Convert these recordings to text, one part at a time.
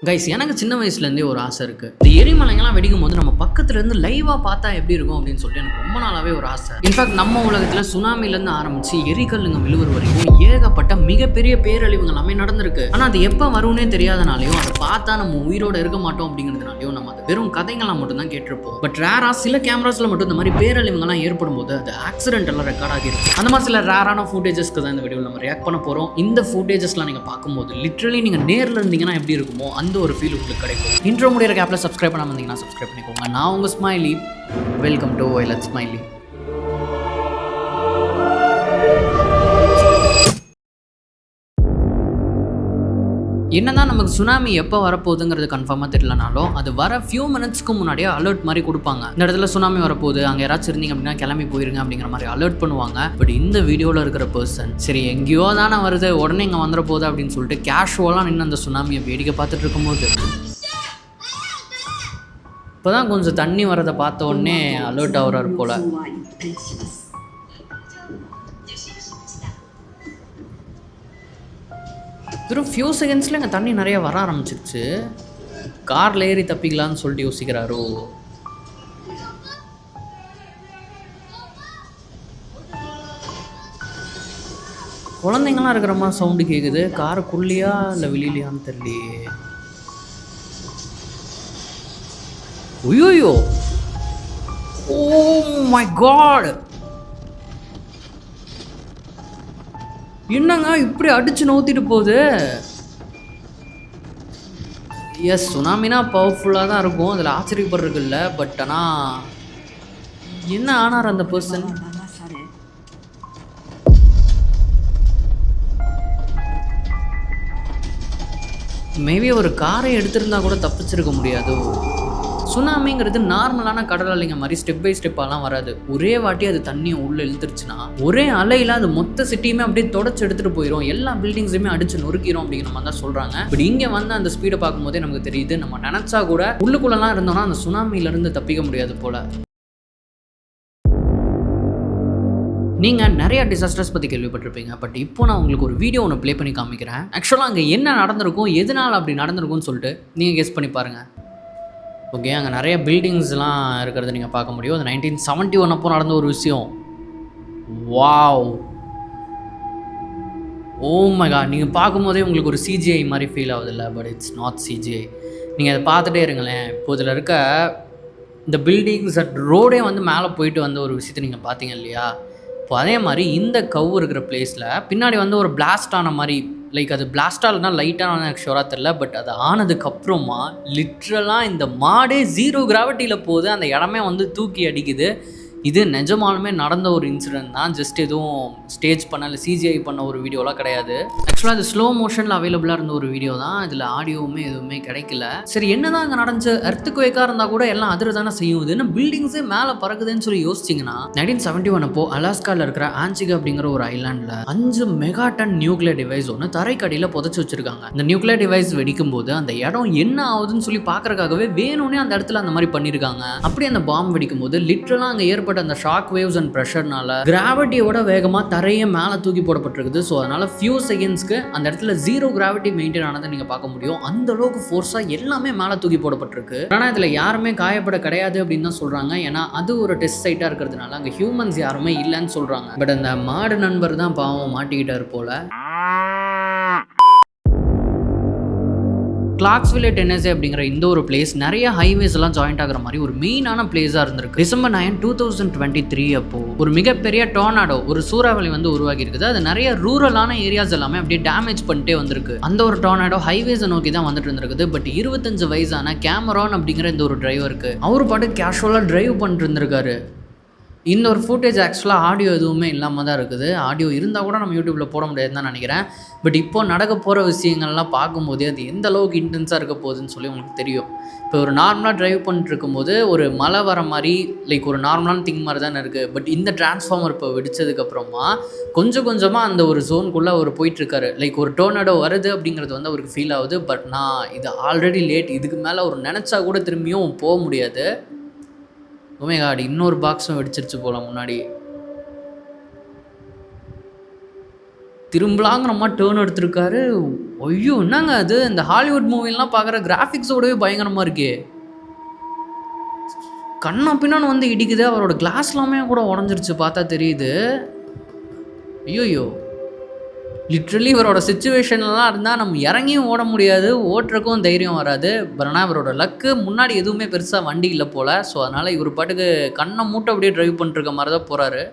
Guys எனக்கு சின்ன வயசுலேருந்தே ஒரு ஆசை இருக்குது. இந்த எரிமலைங்கெல்லாம் வெடிக்கும் போது நம்ம பக்கத்துலேருந்து லைவாக பார்த்தா எப்படி இருக்கும் அப்படின்னு சொல்லிட்டு எனக்கு ரொம்ப நாளாகவே ஒரு ஆசை. இன்ஃபேக்ட் நம்ம உலகத்தில் சுனாமிலேருந்து ஆரம்பித்து எரிகல்லுங்க விழுவுற வரைக்கும் ஏகப்பட்ட மிகப்பெரிய பேரழிவுகள் எல்லாமே நடந்திருக்கு. ஆனால் அது எப்போ வரும்னே தெரியாதனாலையும் அதை பார்த்தா நம்ம உயிரோடு இருக்க மாட்டோம் அப்படிங்கிறதுனாலையும் நம்ம அது வெறும் கதைங்களாம் மட்டும்தான் கேட்டிருப்போம். பட் ரேராக சில கேமராஸில் மட்டும் இந்த மாதிரி பேரழிவுங்கள்லாம் ஏற்படும் போது அது ஆக்சிடென்ட் எல்லாம் ரெக்கார்ட் ஆகிருக்கு. அந்த மாதிரி சில ரேரான ஃபுட்டேஜஸ்க்கு தான் இந்த வீடியோவில் நம்ம ரியாக்ட் பண்ண போகிறோம். இந்த ஃபுட்டேஜஸ்லாம் நீங்கள் பார்க்கும்போது லிட்ரலி நீங்கள் நேரில் இருந்தீங்கன்னா எப்படி இருக்குமோ அந்த ஒரு ஃபீல் உங்களுக்கு கிடைக்கும். இன்ட்ரோ முடிகிற கேப்பில் சப்ஸ்கிரைப் பண்ணாமல் இருந்தீங்கன்னா சப்ஸ்கிரைப் பண்ணிக்கோங்க. நான் உங்கள் smiley. Welcome to violet smiley. என்னதான் நமக்கு சுனாமி எப்போ வரப்போகுதுங்கிறது கன்ஃபார்மாக தெரியலனாலும் அது வர ஃபியூ மினிட்ஸ்க்கு முன்னாடியே அலர்ட் மாதிரி கொடுப்பாங்க. இந்த இடத்துல சுனாமி வரப்போகுது, அங்கே யாராச்சும் இருந்தீங்க அப்படின்னா கிளம்பி போயிருங்க அப்படிங்கிற மாதிரி அலர்ட் பண்ணுவாங்க. பட் இந்த வீடியோவில் இருக்கிற பர்சன் சரி எங்கேயோ தானே வருது, உடனே இங்கே வந்துட போகுது அப்படின்னு சொல்லிட்டு கேஷுவலாக நின்று அந்த சுனாமியை வேடிக்கை பார்த்துட்டு இருக்கும்போது இப்போதான் கொஞ்சம் தண்ணி வரதை பார்த்த உடனே அலர்ட் ஆகுறாரு போல. வெறும் ஃபியூ செகண்ட்ஸில் எங்கள் தண்ணி நிறைய வர ஆரம்பிச்சிருச்சு. காரில் ஏறி தப்பிக்கலான்னு சொல்லிட்டு யோசிக்கிறாரோ. குழந்தைங்களாம் இருக்கிற மாதிரி சவுண்டு கேட்குது. காருக்குள்ளேயா இல்லை வெளியிலையான்னு தெரியலையே. ஐயோ, ஓ மை காட், என்னங்க இப்படி அடிச்சு நோத்திட்டு போகுது. எஸ், சுனாமினா பவர்ஃபுல்லாக தான் இருக்கும், அதில் ஆச்சரியப்படுறது இல்லை. பட் ஆனால் என்ன ஆனார் அந்த பர்சன்? மேபி ஒரு காரை எடுத்திருந்தா கூட தப்பிச்சிருக்க முடியாது. சுனாமிங்கிறது நார்மலான கடல் அலைங்க மாதிரி ஸ்டெப் பை ஸ்டெப்பாலாம் வராது. ஒரே வாட்டி அது தண்ணியை உள்ளே இழுத்துருச்சுன்னா ஒரே அலையில் அது மொத்த சிட்டியுமே அப்படியே தொடச்சு எடுத்துகிட்டு போயிடும், எல்லா பில்டிங்ஸுமே அடிச்சு நொறுக்கிறோம் அப்படிங்கிற மாதிரி தான் சொல்கிறாங்க. பட் இங்கே வந்து அந்த ஸ்பீடை பார்க்கும்போதே நமக்கு தெரியுது, நம்ம நினச்சா கூட உள்ளுக்குள்ளெல்லாம் இருந்தோம்னா அந்த சுனாமியிலேருந்து தப்பிக்க முடியாது போல். நீங்கள் நிறைய டிசாஸ்டர்ஸ் பற்றி கேள்விப்பட்டிருப்பீங்க. பட் இப்போ நான் உங்களுக்கு ஒரு வீடியோ ஒன்று ப்ளே பண்ணி காமிக்கிறேன். ஆக்சுவலாக அங்கே என்ன நடந்திருக்கும், எதனால் அப்படி நடந்திருக்கும்னு சொல்லிட்டு நீங்கள் கெஸ் பண்ணி பாருங்கள். ஓகே, அங்கே நிறைய பில்டிங்ஸ்லாம் இருக்கிறத நீங்கள் பார்க்க முடியும். அது 1971 அப்போ நடந்த ஒரு விஷயம். வாவ், ஓ மை காட், நீங்கள் பார்க்கும்போதே உங்களுக்கு ஒரு சிஜிஐ மாதிரி ஃபீல் ஆகுது இல்லை? But it's not CGI. நீங்கள் அதை பார்த்துட்டே இருங்களேன். இப்போ இதில் இருக்க இந்த பில்டிங்ஸ் ரோடே வந்து மேலே போயிட்டு வந்த ஒரு விஷயத்தை நீங்கள் பார்த்தீங்க இல்லையா? இப்போ அதே மாதிரி இந்த கவ் இருக்கிற பிளேஸில் பின்னாடி வந்து ஒரு பிளாஸ்ட் ஆன மாதிரி, லைக் அது பிளாஸ்டால்னா லைட்டான எனக்கு ஷோராக தெரில. பட் அது ஆனதுக்கப்புறமா லிட்ரலாக இந்த மாடே 0 கிராவிட்டியில் போகுது, அந்த இடமே வந்து தூக்கி அடிக்குது. இது நிஜமாலுமே நடந்த ஒரு இன்சிடென்ட் தான். ஜஸ்ட் எதுவும் ஸ்டேஜ் பண்ண இல்லை சிஜிஐ பண்ண ஒரு வீடியோலாம் கிடையாது. ஆக்சுவலாக அது ஸ்லோ மோஷனில் அவைலபிளாக இருந்த ஒரு வீடியோ தான். இதில் ஆடியோவுமே எதுவுமே கிடைக்கல. சரி, என்ன தான் அங்கே நடந்துச்சு? எர்த்துக்கு வைக்காக இருந்தால் கூட எல்லாம் அதிர தானே செய்யும். இது என்ன பில்டிங்ஸே மேலே பறக்குதுன்னு சொல்லி யோசிச்சிங்கன்னா 1971 அப்போ அலாஸ்காவில் இருக்கிற ஆன்சிகா அப்படிங்கிற ஒரு ஐலாண்டில் 5 மெகாடன் நியூக்ளியர் டிவைஸ் ஒன்று தரைக்கடியில் புதைச்சி வச்சிருக்காங்க. இந்த நியூக்ளியர் டிவைஸ் வெடிக்கும் போது அந்த இடம் என்ன ஆகுதுன்னு சொல்லி பார்க்கறதுக்காகவே வேணும்னே அந்த இடத்துல அந்த மாதிரி பண்ணியிருக்காங்க. அப்படி அந்த பாம்பு வெடிக்கும் போது லிட்ரலாக அங்கே ஏற்பட்ட அந்த ஷாக் வேவ்ஸ் அண்ட் ப்ரெஷர்னால கிராவிட்டியோட வேகமாக தரையை மேலே தூக்கி போடப்பட்டிருக்குது. ஸோ அதனால ஃபியூ செகண்ட்ஸ்க்கு அந்த இடத்துல 0 கிராவிட்டி மெயின்டைன் ஆனதை நீங்கள் பார்க்க முடியும். அந்த அளவுக்கு ஃபோர்ஸாக எல்லாமே மேலே தூக்கி போடப்பட்டிருக்கு. ஆனால் இதில் யாருமே காயப்பட கிடையாது அப்படின்னு தான் சொல்கிறாங்க. ஏன்னா அது ஒரு டெஸ்ட் சைட்டாக இருக்கிறதுனால அங்கே ஹியூமன்ஸ் யாருமே இல்லைன்னு சொல்கிறாங்க. பட் அந்த மாடு நண்பர் தான் பாவம் மாட்டிக்கிட்டார் போல. கிளார்க்ஸ்வில் டென்னசி அப்படிங்கிற இந்த ஒரு பிளேஸ் நிறைய ஹைவேஸ் எல்லாம் ஜாயிண்ட் ஆகிற மாதிரி ஒரு மெயினான பிளேஸாக இருந்திருக்கு. December 9, 2023 அப்போ ஒரு மிகப்பெரிய டோர்னாடோ, ஒரு சூறாவளி வந்து உருவாகி இருக்குது. அது நிறைய ரூரலான ஏரியாஸ் எல்லாமே அப்படியே டேமேஜ் பண்ணிட்டே வந்திருக்கு. அந்த ஒரு டோர்னாடோ ஹைவேஸை நோக்கி தான் வந்துட்டு இருந்திருக்குது. பட் 25 வயசான கேமரான் அப்படிங்கிற இந்த ஒரு டிரைவருக்கு அவரு பாட்டு கேஷுவலாக டிரைவ் பண்ணிட்டு இருந்திருக்காரு. இந்த ஒரு ஃபுட்டேஜ் ஆக்சுவலாக ஆடியோ எதுவுமே இல்லாமல் தான் இருக்குது. ஆடியோ இருந்தால் கூட நம்ம யூடியூப்பில் போட முடியாதுன்னு தான் நினைக்கிறேன். பட் இப்போ நடக்க போகிற விஷயங்கள்லாம் பார்க்கும்போது அது எந்த அளவுக்கு இன்டென்ஸாக இருக்க போகுதுன்னு சொல்லி உங்களுக்கு தெரியும். இப்போ ஒரு நார்மலாக ட்ரைவ் பண்ணிட்டு இருக்கும்போது ஒரு மழை வர மாதிரி லைக் ஒரு நார்மலான திங் மாதிரி தானே இருக்குது. பட் இந்த டிரான்ஸ்ஃபார்மர் இப்போ வெடிச்சதுக்கப்புறமா கொஞ்சம் கொஞ்சமாக அந்த ஒரு ஜோனுக்குள்ளே அவர் போயிட்டுருக்காரு. லைக் ஒரு டோர்னாடோ வருது அப்படிங்கிறது வந்து அவருக்கு ஃபீல் ஆகுது. பட் நான் இது ஆல்ரெடி லேட், இதுக்கு மேலே அவர் நினச்சா கூட திரும்பியும் போக முடியாது. ஓ மை காட், இன்னொரு பாக்ஸும் வெடிச்சிருச்சு போல முன்னாடி. திரும்பலாங்கிற மாதிரி டேர்ன் எடுத்திருக்காரு. ஐயோ! என்னங்க அது? இந்த ஹாலிவுட் மூவிலாம் பார்க்குற கிராஃபிக்ஸோடவே பயங்கரமாக இருக்கே. கண்ணா பின்னான்னு வந்து இடிக்குது. அவரோட கிளாஸ்லாமே கூட உடஞ்சிருச்சு பார்த்தா தெரியுது. ஐயோயோ! லிட்ரலி இவரோட சிச்சுவேஷன்லாம் இருந்தால் நம்ம இறங்கியும் ஓட முடியாது, ஓட்டுறக்கும் தைரியம் வராது. பட் ஆனால் இவரோட லக்கு முன்னாடி எதுவுமே பெருசாக வண்டி இல்லை போல். ஸோ அதனால் இவர் பாட்டுக்கு கண்ணை மூட்டை அப்படியே ட்ரைவ் பண்ணிருக்க மாதிரி தான் போகிறாரு.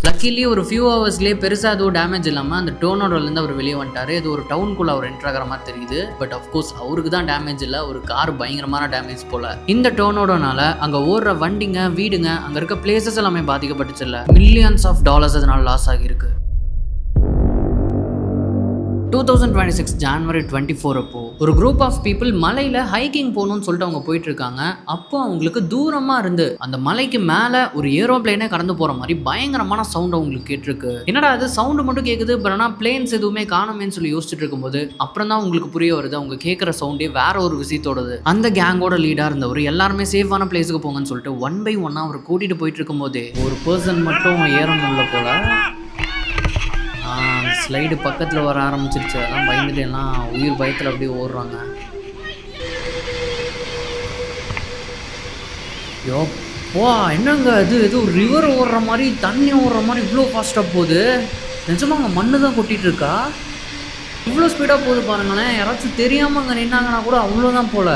லக்கிலி ஒரு ஃபியூ ஹவர்ஸ்லேயே பெருசாக எதுவும் டேமேஜ் இல்லாமல் அந்த டோர்னடோலேருந்து அவர் வெளியே வந்துட்டார். ஏதோ ஒரு டவுனுக்குள்ளே அவர் என்ட்ரு ஆகிற மாதிரி தெரியுது. பட் அஃப்கோர்ஸ் அவருக்கு தான் டேமேஜ் இல்லை, ஒரு கார் பயங்கரமான டேமேஜ் போல். இந்த டோர்னடோனால அங்கே ஓடுற வண்டிங்க, வீடுங்க, அங்கே இருக்க பிளேசஸ் எல்லாமே பாதிக்கப்பட்டுச்சு. இல்லை மில்லியன்ஸ் ஆஃப் டாலர்ஸ் அதனால் லாஸ் ஆகியிருக்கு. 2026 ஜான்வரி 24 அப்போ ஒரு குரூப் ஆஃப் பீப்புள் மலையில் ஹைக்கிங் போகணும்னு சொல்லிட்டு அவங்க போயிட்டு இருக்காங்க. அப்போ அவங்களுக்கு தூரமாக இருந்து அந்த மலைக்கு மேலே ஒரு ஏரோப்ளைனே கடந்து போகிற மாதிரி பயங்கரமான சவுண்ட் அவங்களுக்கு கேட்டிருக்கு. என்னடா அது சவுண்டு மட்டும் கேட்குது, பட் ஆனால் பிளேன்ஸ் எதுவுமே காணுமேன்னு சொல்லி யோசிச்சுட்டு இருக்கும்போது அப்புறம் தான் உங்களுக்கு புரிய வருது அவங்க கேட்குற சவுண்டே வேற ஒரு விஷயத்தோடது. அந்த கேங்கோட லீடாக இருந்தவர் எல்லாருமே சேஃபான பிளேஸுக்கு போங்கன்னு சொல்லிட்டு 1 by 1 அவர் கூட்டிகிட்டு போயிட்டு இருக்கும்போதே ஒரு பர்சன் மட்டும் ஏற முடியல போல. ஸ்லைடு பக்கத்தில் வர ஆரம்பிச்சிருச்சு. அதெல்லாம் பயந்துட்டு எல்லாம் உயிர் பயத்தில் அப்படியே ஓடுறாங்க. யோப்பா என்னங்க அது? ஏதோ ரிவர் ஓடுற மாதிரி, தண்ணி ஓடுற மாதிரி இவ்வளோ ஃபாஸ்ட்டாக போகுது. நிஜமாக அங்கே மண்ணு தான் கொட்டிகிட்டு இருக்கா? இவ்வளோ ஸ்பீடாக போகுது பாருங்களேன். யாராச்சும் தெரியாமல் அங்கே நின்னாங்கன்னா கூட அவ்வளோதான் போல்.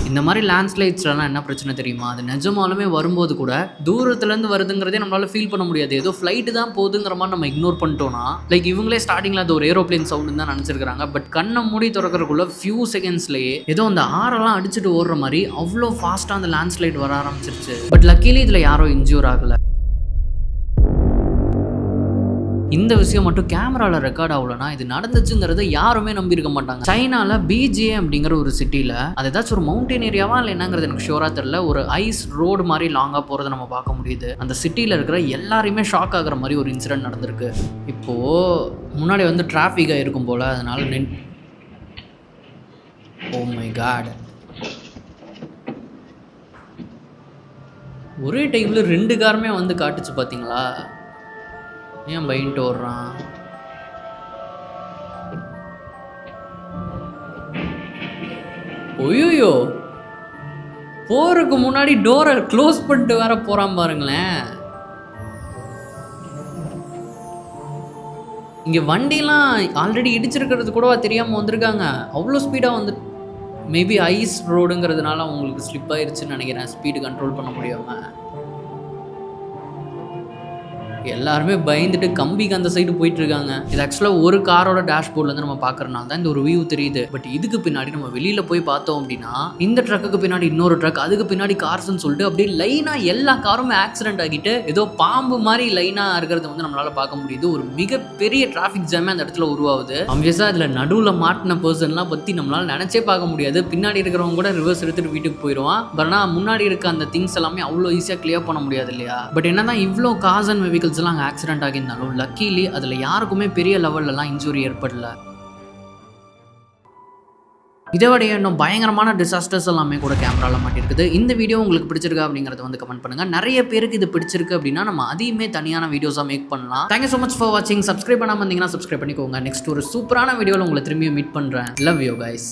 இந்த மாதிரி லேண்ட்ஸ்லைட்ஸ்லாம் என்ன பிரச்சனை தெரியுமா? அது நிஜமாலுமே வரும்போது கூட தூரத்துலேருந்து வருதுங்கிறதே நம்மளால் ஃபீல் பண்ண முடியாது. ஏதோ ஃப்ளைட்டு தான் போகுதுங்கிற மாதிரி நம்ம இக்னோர் பண்ணிட்டோன்னா, லைக் இவங்களே ஸ்டார்டிங்கில் அது ஒரு ஏரோப்ளேன் சவுண்டுன்னு தான் நினச்சிருக்காங்க. பட் கண்ணை மூடி திறக்கிறதுக்குள்ள ஃபியூ செகண்ட்ஸ்லேயே ஏதோ அந்த ஆரெல்லாம் அடிச்சுட்டு ஓடுற மாதிரி அவ்வளோ ஃபாஸ்ட்டாக அந்த லேண்ட்ஸ்லைட் வர ஆரம்பிச்சிருச்சு. பட் லக்கிலி இதில் யாரும் இன்ஜூர் ஆகலை. இந்த விஷயம் மட்டும் கேமராவில் ரெக்கார்ட் ஆகலன்னா இது நடந்துச்சுங்கிறத யாருமே நம்பியிருக்க மாட்டாங்க. சைனாவில் பிஜிஏ அப்படிங்கிற ஒரு சிட்டியில் அது ஏதாச்சும் ஒரு மவுண்டன் ஏரியாவா இல்லை என்னங்கிறது எனக்கு ஷூராக தெரியல. ஒரு ஐஸ் ரோடு மாதிரி லாங்காக போகிறத நம்ம பார்க்க முடியுது. அந்த சிட்டியில் இருக்கிற எல்லாருமே ஷாக் ஆகிற மாதிரி ஒரு இன்சிடென்ட் நடந்திருக்கு. இப்போது முன்னாடி வந்து டிராஃபிக்காக இருக்கும் போல், அதனால ஓ மை காட், ஒரே டைமில் 2 காருமே வந்து காட்டுச்சு பார்த்தீங்களா? ஏன் பைன்ட்டு ஓடுறான்? ஒய்யோ, போறதுக்கு முன்னாடி டோரை க்ளோஸ் பண்ணிட்டு வேற போறான் பாருங்களேன். இங்கே வண்டிலாம் ஆல்ரெடி இடிச்சிருக்கிறது கூடவா தெரியாமல் வந்திருக்காங்க. அவ்வளோ ஸ்பீடாக வந்து மேபி ஐஸ் ரோடுங்கிறதுனால அவங்களுக்கு ஸ்லிப் ஆயிடுச்சுன்னு நினைக்கிறேன், ஸ்பீடு கண்ட்ரோல் பண்ண முடியாமல். எல்லாருமே பயந்துட்டு கம்பிக்கு அந்த சைடு போயிட்டு இருக்காங்க. இது ஆக்சுவலாக ஒரு காரோட டேஷ்போர்ட்லேருந்து நம்ம பார்க்கறனால தான் இந்த ஒரு வியூ தெரியுது. பட் இதுக்கு பின்னாடி நம்ம வெளியில் போய் பார்த்தோம் அப்படின்னா இந்த ட்ரக்குக்கு பின்னாடி இன்னொரு ட்ரக், அதுக்கு பின்னாடி கார்ஸ்ன்னு சொல்லிட்டு அப்படியே லைனாக எல்லா காருமே ஆக்சிடென்ட் ஆகிட்டு ஏதோ பாம்பு மாதிரி லைனாக இருக்கிறத வந்து நம்மளால் பார்க்க முடியுது. ஒரு மிகப்பெரிய டிராஃபிக் ஜாமே அந்த இடத்துல உருவாகுது. ஆப்வியஸாக அதில் நடுவில் மாட்டின பர்சன்லாம் பற்றி நம்மளால் நினச்சே பார்க்க முடியாது. பின்னாடி இருக்கிறவங்க கூட ரிவர்ஸ் எடுத்துகிட்டு வீட்டுக்கு போயிடுவான். பட் ஆனால் முன்னாடி இருக்க அந்த திங்ஸ் எல்லாமே அவ்வளோ ஈஸியாக கிளியர் பண்ண முடியாது இல்லையா? பட் என்ன தான் இவ்வளோ கார்ஸ் அண்ட் வெஹிக்கிள்ஸ் எல்லாம் அங்கே ஆக்சிடென்ட் ஆகியிருந்தாலும் லக்கிலி அதில் யாருக்குமே பெரிய லெவல்லலாம் இன்ஜுரி ஏற்படல. இதை விட இன்னும் பயங்கரமான டிசாஸ்டர்ஸ் எல்லாமே கூட கேமராவில் மாட்டிருக்குது. இந்த வீடியோ உங்களுக்கு பிடிச்சிருக்கா அப்படிங்கிறத வந்து கமெண்ட் பண்ணுங்க. நிறைய பேருக்கு இது பிடிச்சிருக்கு அப்படின்னா நம்ம அதையுமே தனியான வீடியோஸாக மேக் பண்ணலாம். தேங்க்யூ ஸோ மச் ஃபார் வாட்சிங். சப்ஸ்கிரைப் பண்ணாமல் இருந்தீங்கன்னா சப்ஸ்கிரைப் பண்ணிக்கோங்க. நெக்ஸ்ட் ஒரு சூப்பரான வீடியோவில் உங்களை திரும்பியும் மீட் பண்ணுறேன். Love you guys.